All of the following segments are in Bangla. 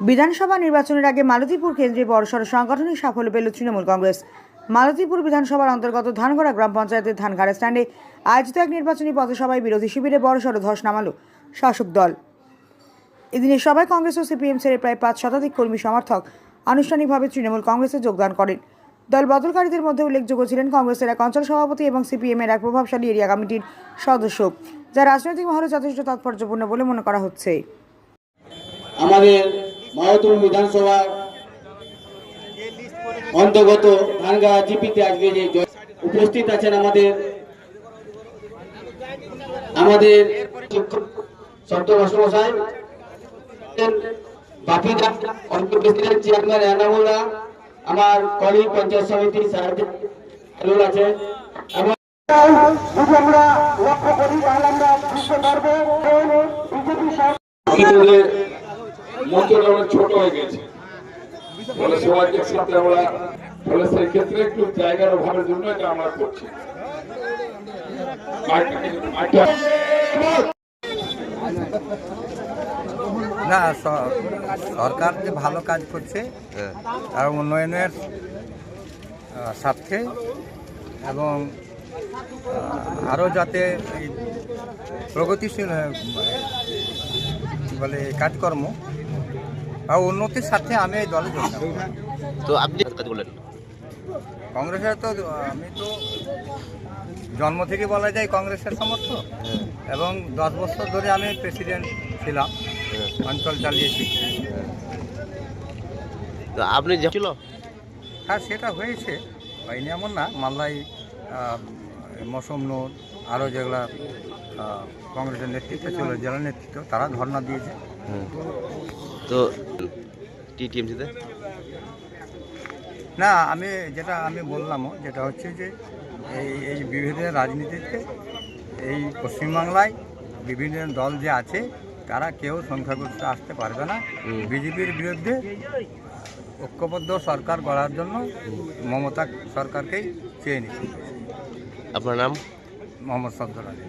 বিধানসভা নির্বাচনের আগে মালতীপুর কেন্দ্রে বড়সড় সাংগঠনিক সাফল্য পেল তৃণমূল কংগ্রেস। মালতীপুর বিধানসভার অন্তর্গত ধানগড়া গ্রাম পঞ্চায়েতের ধানগাড়া স্ট্যান্ডে আয়োজিত এক নির্বাচনী পথসভায় বিরোধী শিবিরে বড়সড় ধস নামালো শাসক দল। এদিনের সভায় কংগ্রেস ও সিপিএম ছেড়ে প্রায় 5 শতাধিক কর্মী সমর্থক আনুষ্ঠানিকভাবে তৃণমূল কংগ্রেসে যোগদান করেন। দল বদলকারীদের মধ্যে উল্লেখযোগ্য ছিলেন কংগ্রেসের এক অঞ্চল সভাপতি এবং সিপিএমের এক প্রভাবশালী এরিয়া কমিটির সদস্য, যা রাজনৈতিক মহলে যথেষ্ট তাৎপর্যপূর্ণ বলে মনে করা হচ্ছে। আমাদের মালতীপুর বিধানসভা অন্তর্গত ধানগাড়া জিপিতে আজকে যে উপস্থিত আছেন আমাদের সন্তোষ মশাই, বাপিদা অঞ্চল প্রেসিডেন্ট চেয়ারম্যান এনামুল্লাহ, আমার কলিগ পঞ্চায়েত সমিতি সাহেব আছে। আমরা লক্ষ্য করি তাহলে আমরা বুঝতে পারবো বিজেপি মঞ্চটা অনেক ছোট হয়ে গেছে বলে সবাইকে সাথে আমরা বলে সেই ক্ষেত্রে একটু জায়গার অভাবের জন্য এটা আমরা করছি। না, সরকার যে ভালো কাজ করছে তার উন্নয়নের স্বার্থে এবং আরও যাতে প্রগতিশীল বলে কাজকর্ম বা উন্নতির স্বার্থে আমি এই দলে যোগ দিলাম। তো আপনি কাজ বলেন কংগ্রেসের তো আমি তো জন্ম থেকে বলা যায় কংগ্রেসের সমর্থক এবং 10 বছর ধরে আমি প্রেসিডেন্ট ছিলাম, অঞ্চল চালিয়েছি। তো আপনি ছিল? হ্যাঁ, সেটা হয়েছে, হয়নি এমন না। মাল্লাই, মৌসুম নূর, আরও যেগুলা কংগ্রেসের নেতৃত্ব ছিল, জেলা নেতৃত্ব, তারা ধর্ণা দিয়েছে। তো টিএমসিতে না, আমি বললামও যেটা হচ্ছে যে এই বিভিন্ন রাজনীতিতে এই পশ্চিমবাংলায় বিভিন্ন দল যে আছে তারা কেউ সংখ্যাগরিষ্ঠে আসতে পারবে না। বিজেপির বিরুদ্ধে ঐক্যবদ্ধ সরকার গড়ার জন্য মমতা সরকারকেই চেয়ে নিচ্ছে। আপনার নাম? মোহাম্মদ সফদর আলী।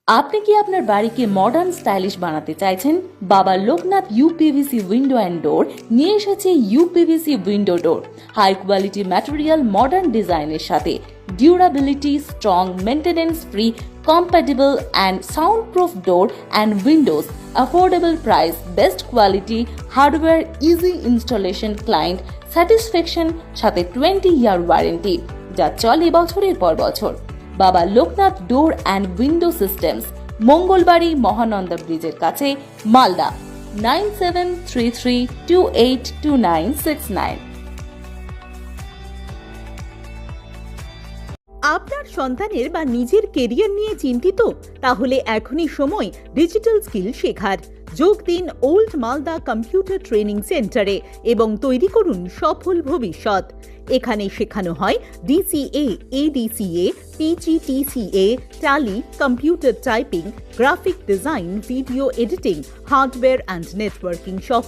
আপনি কি আপনার বাড়িকে মডার্ন স্টাইলিশ বানাতে চাইছেন? বাবা Loknath uPVC window and door নিয়ে এসেছে ইউপিভিসি উইন্ডো ডোর, হাই কোয়ালিটি ম্যাটেরিয়াল, মডার্ন ডিজাইনের সাথে durability, strong, maintenance free, compatible and soundproof door and windows, affordable price, best quality, hardware, easy installation, client satisfaction, সাথে 20-year ওয়ারেন্টি যা চলে বছরের পর বছর। বাবা Loknath door and window systems, Mangalbari Mahananda ব্রিজের কাছে, মালদা 9733282969। আপনার সন্তানের বা নিজের কেরিয়ার নিয়ে চিন্তিত? তাহলে এখনই সময় ডিজিটাল স্কিল শেখার। যোগ দিন ওল্ড মালদা কম্পিউটার ট্রেনিং সেন্টারে এবং তৈরি করুন সফল ভবিষ্যৎ। এখানে শেখানো হয় DCA, ADCA, PGTCA, Tally, computer typing, graphic design, video editing, hardware and networking সহ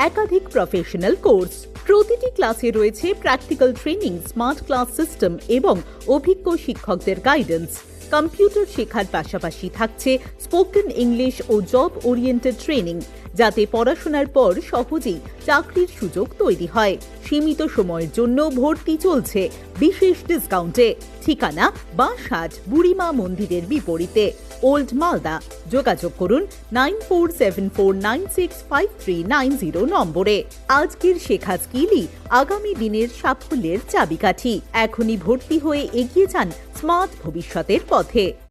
একাধিক প্রফেশনাল কোর্স। প্রতিটি ক্লাসে রয়েছে practical training, smart class system এবং অভিজ্ঞ শিক্ষকদের গাইডেন্স। কম্পিউটার শেখার পাশাপাশি থাকছে স্পোকেন ইংলিশ ও জব ওরিয়েন্টেড ট্রেনিং, যাতে পড়াশোনার পর সহজেই চাকরির সুযোগ তৈরি হয়। সীমিত সময়ের জন্য ভর্তি চলছে বিশেষ ডিসকাউন্টে। ঠিকানা বাঁশহাট বুড়িমা মন্দিরের বিপরীতে, ওল্ড মালদা। যোগাযোগ করুন 9474965390 নম্বরে। আজকের শেখা স্কিলই আগামী দিনের সাফল্যের চাবিকাঠি। এখনই ভর্তি হয়ে এগিয়ে যান স্মার্ট ভবিষ্যতের পথে।